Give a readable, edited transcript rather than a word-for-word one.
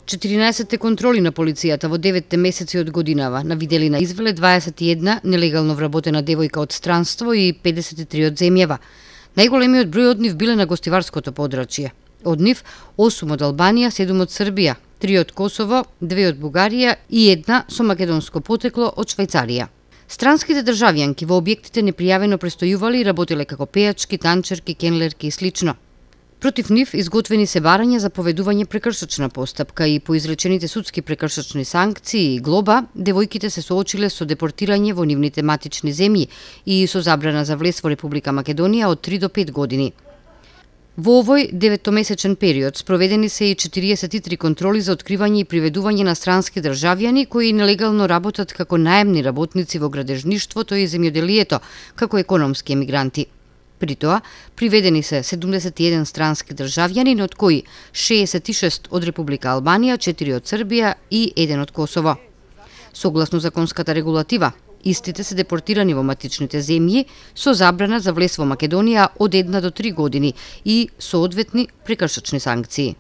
14 контроли на полицијата во 9 месеци од годинава на Виделина извеле 21 нелегално вработена девојка од странство и 53 од земјава. Најголемиот број од нив биле на гостиварското подрачје. Од нив 8 од Албанија, 7 од Србија, 3 од Косово, 2 од Бугарија и една со македонско потекло од Швајцарија. Странските државјанки во објектите непријавено престојувале и работеле како пејачки, танчерки, кенлерки и слично. Против нив изготвени се барања за поведување прекршачна постапка и по изречените судски прекршачни санкции и глоба, девојките се соочиле со депортирање во нивните матични земји и со забрана за влез во Република Македонија од 3 до 5 години. Во овој 9-месечен период спроведени се и 43 контроли за откривање и приведување на странски државјани кои нелегално работат како наемни работници во градежништвото и земјоделието, како економски емигранти. При тоа, приведени се 71 странски државјани, од кои 66 од Република Албанија, 4 од Србија и 1 од Косово. Согласно законската регулатива, истите се депортирани во матичните земји со забрана за влез во Македонија од 1 до 3 години и соодветни прекршачни санкции.